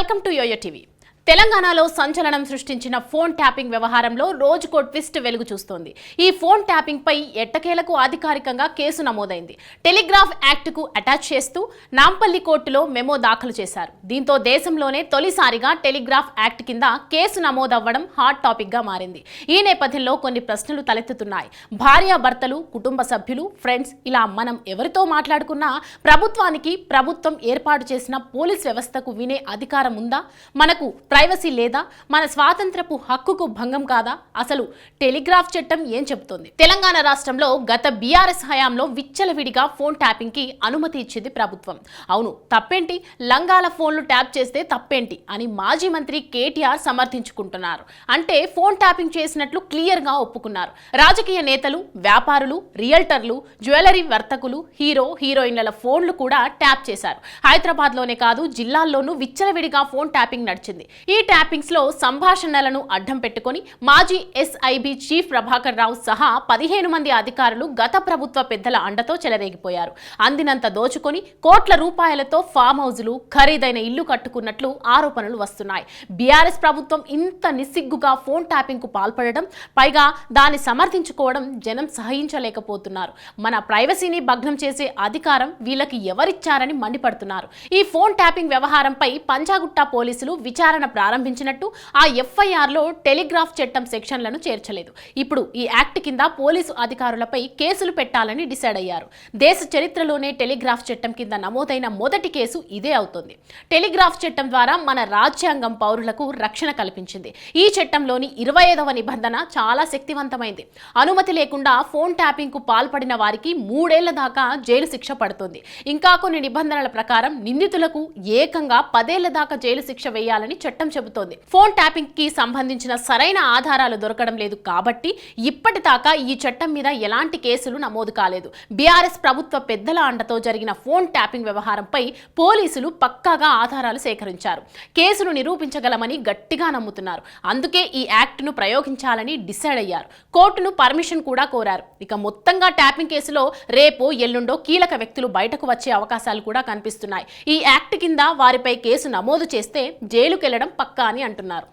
Welcome to yo-yo TV. తెలంగాణలో సంచలనం సృష్టించిన ఫోన్ ట్యాపింగ్ వ్యవహారంలో రోజుకో ట్విస్ట్ వెలుగు చూస్తోంది. ఈ ఫోన్ ట్యాపింగ్ పై ఎట్టకేలకు అధికారికంగా కేసు నమోదైంది. టెలిగ్రాఫ్ యాక్ట్ కు అటాచ్ చేస్తూ నాంపల్లి కోర్టులో మెమో దాఖలు చేశారు. దీంతో దేశంలోనే తొలిసారిగా టెలిగ్రాఫ్ యాక్ట్ కింద కేసు నమోదవ్వడం హాట్ టాపిక్ గా మారింది. ఈ నేపథ్యంలో కొన్ని ప్రశ్నలు తలెత్తుతున్నాయి. భార్యాభర్తలు, కుటుంబ సభ్యులు, ఫ్రెండ్స్ ఇలా మనం ఎవరితో మాట్లాడుకున్నా ప్రభుత్వం ఏర్పాటు చేసిన పోలీస్ వ్యవస్థకు వినే అధికారం ఉందా? మనకు ప్రైవసీ లేదా? మన స్వాతంత్రపు హక్కుకు భంగం కాదా? అసలు టెలిగ్రాఫ్ చట్టం ఏం చెబుతోంది? తెలంగాణ రాష్ట్రంలో గత బీఆర్ఎస్ హయాంలో విచ్చలవిడిగా ఫోన్ ట్యాపింగ్ కి అనుమతి ఇచ్చింది ప్రభుత్వం. అవును, తప్పేంటి? లంగాల ఫోన్లు ట్యాప్ చేస్తే తప్పేంటి అని మాజీ మంత్రి కేటీఆర్ సమర్థించుకుంటున్నారు. అంటే ఫోన్ ట్యాపింగ్ చేసినట్లు క్లియర్ గా ఒప్పుకున్నారు. రాజకీయ నేతలు, వ్యాపారులు, రియల్టర్లు, జ్యువెలరీ వర్తకులు, హీరోయిన్ల ఫోన్లు కూడా ట్యాప్ చేశారు. హైదరాబాద్ లోనే కాదు, జిల్లాల్లోనూ విచ్చలవిడిగా ఫోన్ ట్యాపింగ్ నడిచింది. ఈ ట్యాపింగ్స్ లో సంభాషణలను అడ్డం పెట్టుకుని మాజీ ఎస్ఐబి చీఫ్ ప్రభాకర్ రావు సహా 15 మంది అధికారులు గత ప్రభుత్వ పెద్దల అండతో చెలరేగిపోయారు. అందినంత దోచుకొని కోట్ల రూపాయలతో ఫామ్ హౌజులు, ఖరీదైన ఇల్లు కట్టుకున్నట్లు ఆరోపణలు వస్తున్నాయి. బీఆర్ఎస్ ప్రభుత్వం ఇంత నిస్సిగ్గుగా ఫోన్ ట్యాపింగ్ కు పాల్పడడం, పైగా దాన్ని సమర్థించుకోవడం జనం సహించలేకపోతున్నారు. మన ప్రైవసీని భగ్నం చేసే అధికారం వీళ్ళకి ఎవరిచ్చారని మండిపడుతున్నారు. ఈ ఫోన్ ట్యాపింగ్ వ్యవహారంపై పంజాగుట్ట పోలీసులు విచారణ ప్రారంభించినట్టు ఆ ఎఫ్ఐఆర్ లో టెలిగ్రాఫ్ చట్టం సెక్షన్లను చేర్చలేదు. ఇప్పుడు ఈ యాక్ట్ కింద పోలీసు అధికారులపై కేసులు పెట్టాలని డిసైడ్ అయ్యారు. దేశ చరిత్రలోనే టెలిగ్రాఫ్ చట్టం కింద నమోదైన మొదటి కేసు ఇదే అవుతుంది. టెలిగ్రాఫ్ చట్టం ద్వారా మన రాజ్యాంగం పౌరులకు రక్షణ కల్పించింది. ఈ చట్టంలోని 25వ నిబంధన చాలా శక్తివంతమైంది. అనుమతి లేకుండా ఫోన్ ట్యాపింగ్ కు పాల్పడిన వారికి 3 ఏళ్ల దాకా జైలు శిక్ష పడుతుంది. ఇంకా కొన్ని నిబంధనల ప్రకారం నిందితులకు ఏకంగా 10 ఏళ్ల దాకా జైలు శిక్ష వేయాలని చట్టం చెబుతోంది. ఫోన్ ట్యాపింగ్ కి సంబంధించిన సరైన ఆధారాలు దొరకడం లేదు కాబట్టి ఇప్పటిదాకా ఈ చట్టం మీద ఎలాంటి కేసులు నమోదు కాలేదు. బీఆర్ఎస్ ప్రభుత్వ పెద్దల అండతో జరిగిన ఫోన్ ట్యాపింగ్ వ్యవహారంపై పోలీసులు పక్కాగా ఆధారాలు సేకరించారు. కేసును నిరూపించగలమని గట్టిగా నమ్ముతున్నారు. అందుకే ఈ యాక్ట్ ను ప్రయోగించాలని డిసైడ్ అయ్యారు. కోర్టును పర్మిషన్ కూడా కోరారు. ఇక మొత్తంగా ట్యాపింగ్ కేసులో రేపో ఎల్లుండో కీలక వ్యక్తులు బయటకు వచ్చే అవకాశాలు కూడా కనిపిస్తున్నాయి. ఈ యాక్ట్ కింద వారిపై కేసు నమోదు చేస్తే జైలుకెళ్లడం పక్కా అని అంటున్నారు.